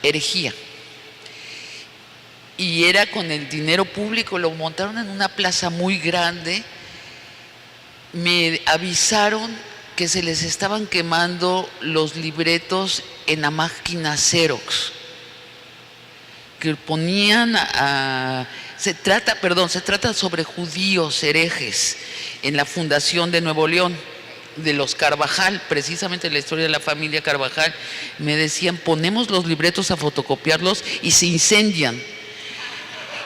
Herejía. Y era con el dinero público, lo montaron en una plaza muy grande. Me avisaron que se les estaban quemando los libretos en la máquina Xerox, que ponían se trata sobre judíos herejes en la fundación de Nuevo León, de los Carvajal, precisamente la historia de la familia Carvajal. Me decían, ponemos los libretos a fotocopiarlos y se incendian.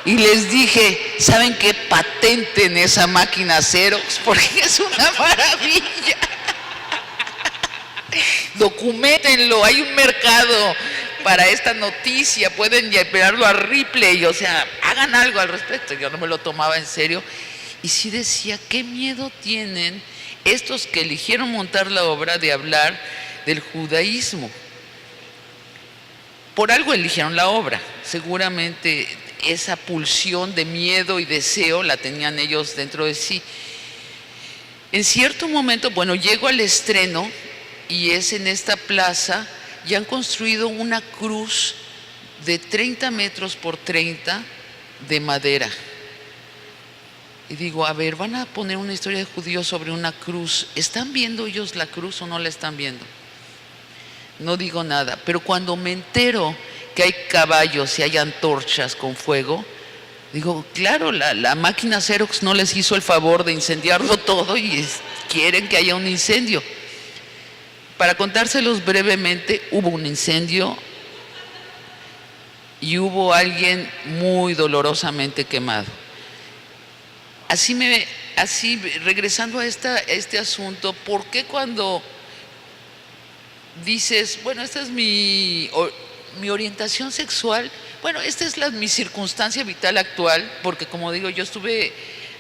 Y les dije, ¿saben qué? Patenten esa máquina Xerox porque es una maravilla. Documentenlo, hay un mercado para esta noticia, pueden llevarlo a Ripley, o sea, hagan algo al respecto. Yo no me lo tomaba en serio y sí decía, qué miedo tienen estos que eligieron montar la obra de hablar del judaísmo. Por algo eligieron la obra, seguramente esa pulsión de miedo y deseo la tenían ellos dentro de sí. En cierto momento, bueno, llego al estreno y es en esta plaza, ya han construido una cruz de 30 metros por 30 de madera. Y digo, a ver, van a poner una historia de judíos sobre una cruz. ¿Están viendo ellos la cruz o no la están viendo? No digo nada, pero cuando me entero que hay caballos y hay antorchas con fuego, digo, claro, la máquina Xerox no les hizo el favor de incendiarlo todo y quieren que haya un incendio. Para contárselos brevemente, hubo un incendio y hubo alguien muy dolorosamente quemado. Así regresando a este asunto, ¿por qué cuando dices, bueno, esta es mi orientación sexual, bueno, esta es mi circunstancia vital actual, porque como digo, yo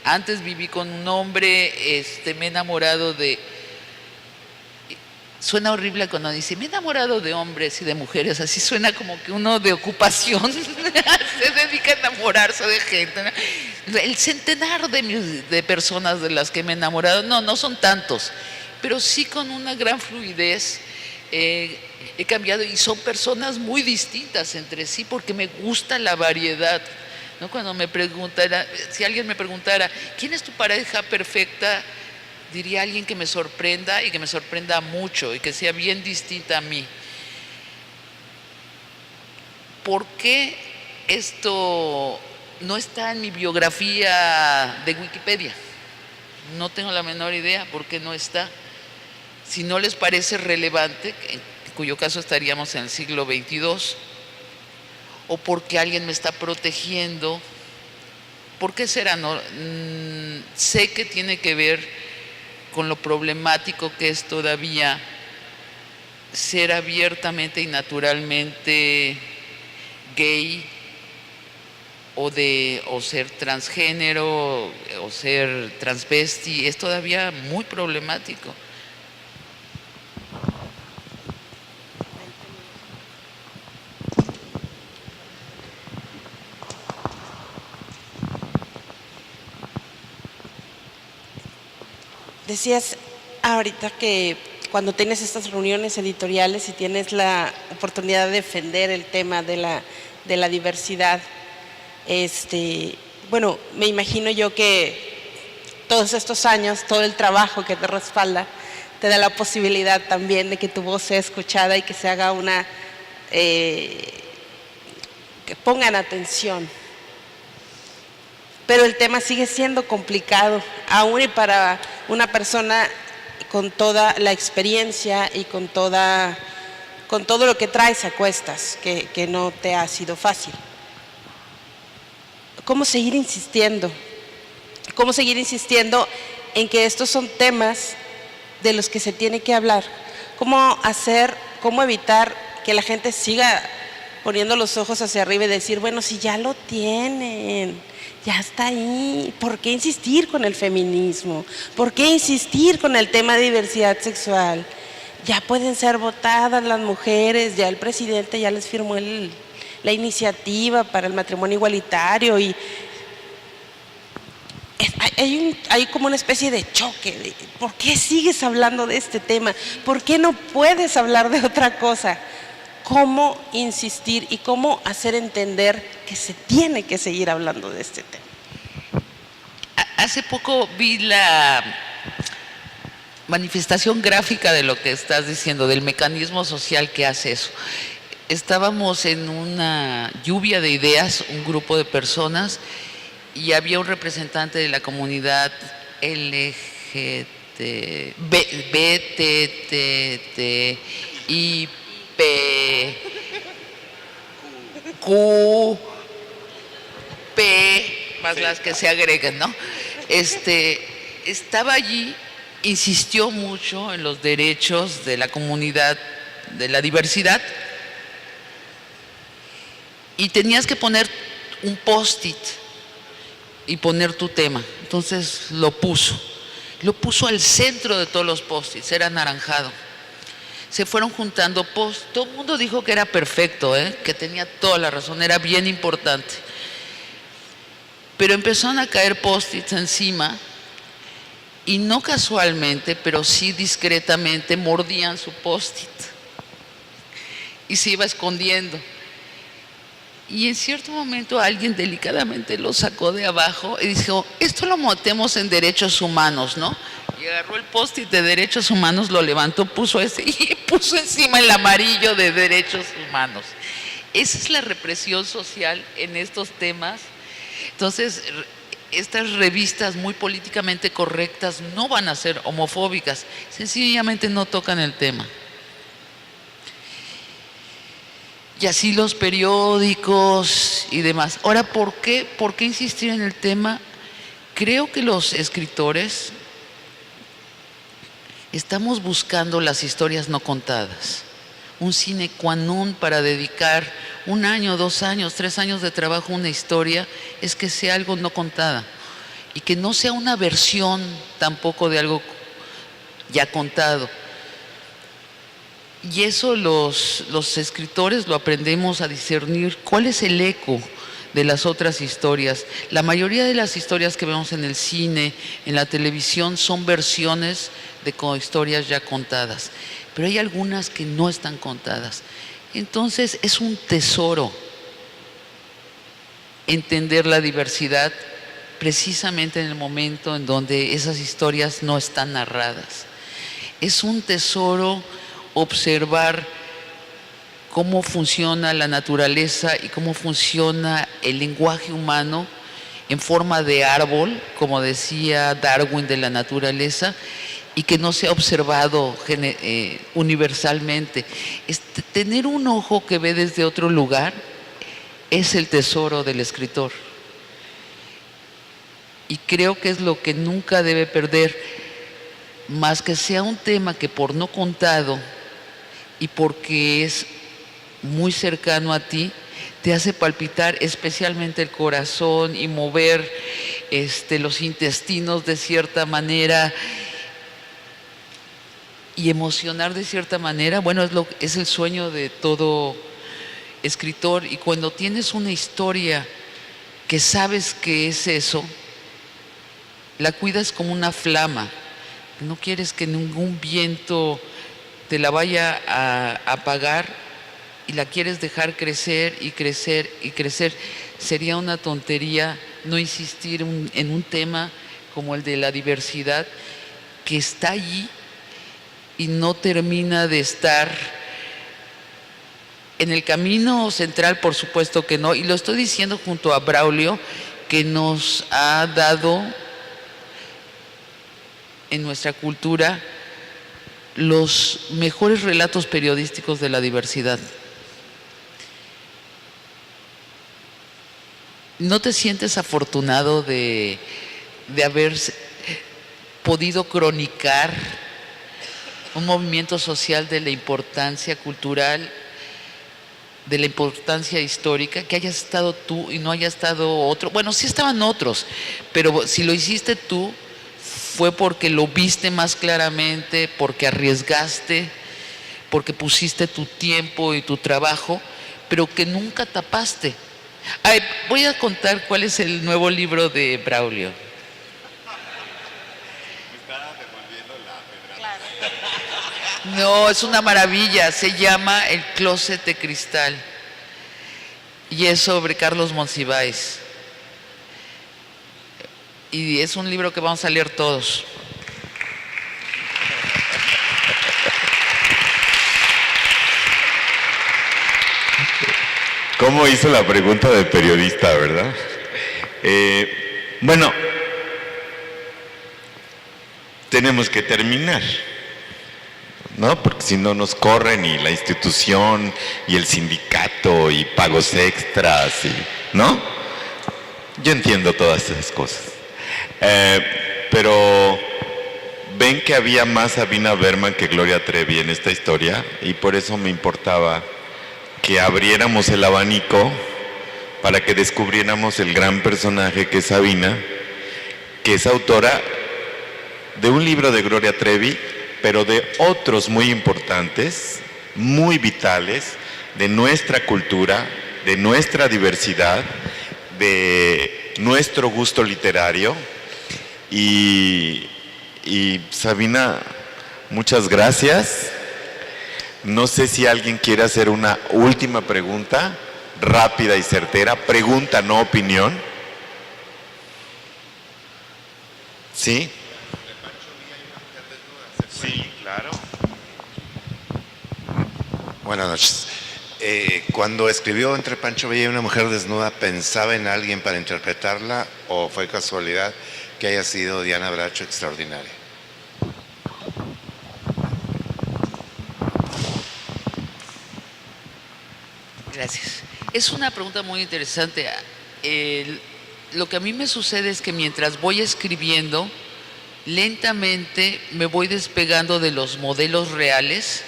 antes viví con un hombre, me he enamorado suena horrible cuando dice, me he enamorado de hombres y de mujeres, así suena como que uno de ocupación se dedica a enamorarse de gente, ¿no? El centenar de personas de las que me he enamorado, no son tantos, pero sí con una gran fluidez. He cambiado y son personas muy distintas entre sí porque me gusta la variedad, ¿no? Cuando si alguien me preguntara, ¿quién es tu pareja perfecta? Diría alguien que me sorprenda y que me sorprenda mucho y que sea bien distinta a mí. ¿Por qué esto no está en mi biografía de Wikipedia? No tengo la menor idea por qué no está. Si no les parece relevante, en cuyo caso estaríamos en el siglo XXII, o porque alguien me está protegiendo, ¿por qué será? Sé que tiene que ver con lo problemático que es todavía ser abiertamente y naturalmente gay, o ser transgénero, o ser transvesti, es todavía muy problemático. Decías ahorita que cuando tienes estas reuniones editoriales y tienes la oportunidad de defender el tema de la diversidad, bueno, me imagino yo que todos estos años, todo el trabajo que te respalda, te da la posibilidad también de que tu voz sea escuchada y que se haga que pongan atención. Pero el tema sigue siendo complicado, aún y para una persona con toda la experiencia y con todo lo que traes a cuestas, que no te ha sido fácil. ¿Cómo seguir insistiendo? ¿Cómo seguir insistiendo en que estos son temas de los que se tiene que hablar? ¿Cómo evitar que la gente siga poniendo los ojos hacia arriba y decir, bueno, si ya lo tienen, ya está ahí, ¿por qué insistir con el feminismo? ¿Por qué insistir con el tema de diversidad sexual? Ya pueden ser votadas las mujeres, ya el presidente ya les firmó la iniciativa para el matrimonio igualitario y hay como una especie de choque. ¿Por qué sigues hablando de este tema? ¿Por qué no puedes hablar de otra cosa? ¿Cómo insistir y cómo hacer entender que se tiene que seguir hablando de este tema? Hace poco vi la manifestación gráfica de lo que estás diciendo, del mecanismo social que hace eso. Estábamos en una lluvia de ideas, un grupo de personas, y había un representante de la comunidad LGBT, BTT, IP, Q, P, más las que se agreguen, ¿no? Estaba allí, insistió mucho en los derechos de la comunidad, de la diversidad, y tenías que poner un post-it y poner tu tema. Entonces lo puso al centro de todos los post-its, era anaranjado. Se fueron juntando post, todo el mundo dijo que era perfecto, que tenía toda la razón, era bien importante. Pero empezaron a caer post-its encima y no casualmente, pero sí discretamente mordían su post-it y se iba escondiendo. Y en cierto momento alguien delicadamente lo sacó de abajo y dijo, esto lo metemos en derechos humanos, ¿no? Y agarró el post-it de derechos humanos, lo levantó, puso ese y puso encima el amarillo de derechos humanos. Esa es la represión social en estos temas. Entonces, estas revistas muy políticamente correctas no van a ser homofóbicas, sencillamente no tocan el tema. Y así los periódicos y demás. Ahora, ¿por qué insistir en el tema? Creo que los escritores estamos buscando las historias no contadas. Un sine qua non para dedicar 1 año, 2 años, 3 años de trabajo a una historia es que sea algo no contada y que no sea una versión tampoco de algo ya contado. Y eso los escritores lo aprendemos a discernir. ¿Cuál es el eco de las otras historias? La mayoría de las historias que vemos en el cine, en la televisión, son versiones de historias ya contadas. Pero hay algunas que no están contadas. Entonces es un tesoro entender la diversidad precisamente en el momento en donde esas historias no están narradas. Es un tesoro observar cómo funciona la naturaleza y cómo funciona el lenguaje humano en forma de árbol, como decía Darwin de la naturaleza, y que no se ha observado universalmente. Tener un ojo que ve desde otro lugar es el tesoro del escritor. Y creo que es lo que nunca debe perder, más que sea un tema que por no contado y porque es muy cercano a ti, te hace palpitar especialmente el corazón y mover los intestinos de cierta manera y emocionar de cierta manera. Bueno, es el sueño de todo escritor, y cuando tienes una historia que sabes que es eso, la cuidas como una flama. No quieres que ningún viento te la vaya a apagar y la quieres dejar crecer y crecer y crecer. Sería una tontería no insistir en un tema como el de la diversidad, que está allí y no termina de estar en el camino central, por supuesto que no. Y lo estoy diciendo junto a Braulio, que nos ha dado en nuestra cultura los mejores relatos periodísticos de la diversidad. ¿No te sientes afortunado de haber podido cronicar un movimiento social de la importancia cultural, de la importancia histórica, que hayas estado tú y no haya estado otro? Bueno, sí estaban otros, pero si lo hiciste tú, fue porque lo viste más claramente, porque arriesgaste, porque pusiste tu tiempo y tu trabajo, pero que nunca tapaste. Voy a contar cuál es el nuevo libro de Braulio. No, es una maravilla. Se llama El Closet de Cristal. Y es sobre Carlos Monsiváis. Y es un libro que vamos a leer todos. ¿Cómo hizo la pregunta de periodista, verdad? Bueno, tenemos que terminar, ¿no? Porque si no nos corren y la institución y el sindicato y pagos extras, ¿no? Yo entiendo todas esas cosas. Pero ven que había más Sabina Berman que Gloria Trevi en esta historia y por eso me importaba que abriéramos el abanico para que descubriéramos el gran personaje que es Sabina, que es autora de un libro de Gloria Trevi, pero de otros muy importantes, muy vitales, de nuestra cultura, de nuestra diversidad, de nuestro gusto literario. Y Sabina, muchas gracias. No sé si alguien quiere hacer una última pregunta, rápida y certera. Pregunta, no opinión. ¿Sí? Sí, claro. Buenas noches. Cuando escribió Entre Pancho Villa y una mujer desnuda, ¿pensaba en alguien para interpretarla o fue casualidad que haya sido Diana Bracho extraordinaria? Gracias. Es una pregunta muy interesante. Lo que a mí me sucede es que mientras voy escribiendo, lentamente me voy despegando de los modelos reales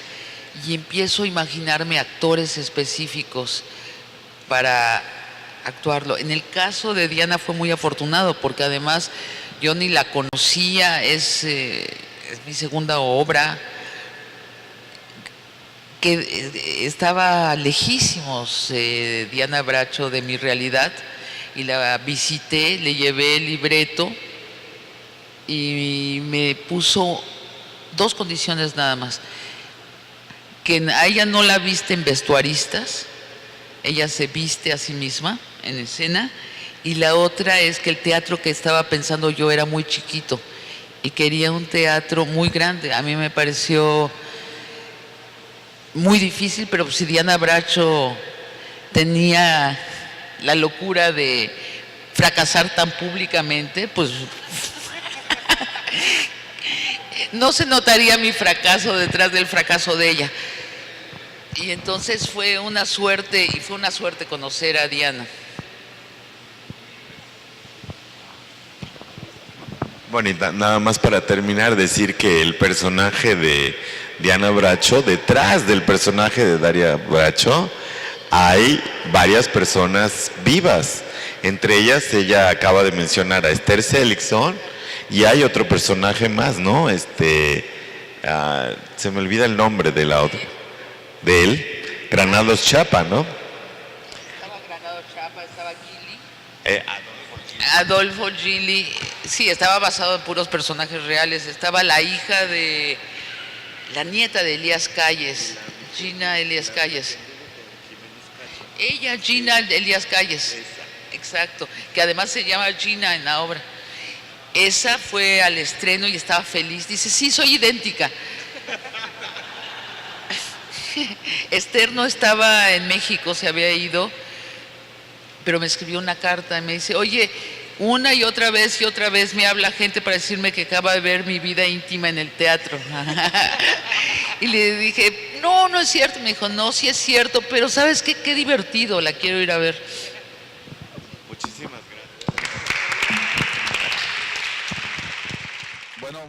y empiezo a imaginarme actores específicos para actuarlo. En el caso de Diana fue muy afortunado porque además yo ni la conocía, es mi segunda obra, que estaba lejísimos Diana Bracho de mi realidad y la visité, le llevé el libreto y me puso dos condiciones nada más: que a ella no la viste en vestuaristas, ella se viste a sí misma en escena, y la otra es que el teatro que estaba pensando yo era muy chiquito y quería un teatro muy grande. A mí me pareció muy difícil, pero si Diana Bracho tenía la locura de fracasar tan públicamente, pues no se notaría mi fracaso detrás del fracaso de ella. Y entonces fue una suerte, y fue una suerte conocer a Diana. Bueno, y nada más para terminar, decir que el personaje de Diana Bracho, detrás del personaje de Daria Bracho, hay varias personas vivas. Entre ellas, ella acaba de mencionar a Esther Seligson, y hay otro personaje más, ¿no? Se me olvida el nombre de la otra, de él, Granados Chapa, ¿no? Estaba Granados Chapa, estaba Gili. Adolfo Gili, sí, estaba basado en puros personajes reales. Estaba la hija de, la nieta de Elías Calles, Gina Elías Calles. Ella, Gina Elías Calles, exacto, que además se llama Gina en la obra. Esa fue al estreno y estaba feliz. Dice, sí, soy idéntica. Esther no estaba en México, se había ido, pero me escribió una carta y me dice, oye, una y otra vez me habla gente para decirme que acaba de ver mi vida íntima en el teatro. Y le dije, no, no es cierto. Me dijo, no, sí es cierto, pero ¿sabes qué? Qué divertido, la quiero ir a ver. Muchísimas gracias. Bueno,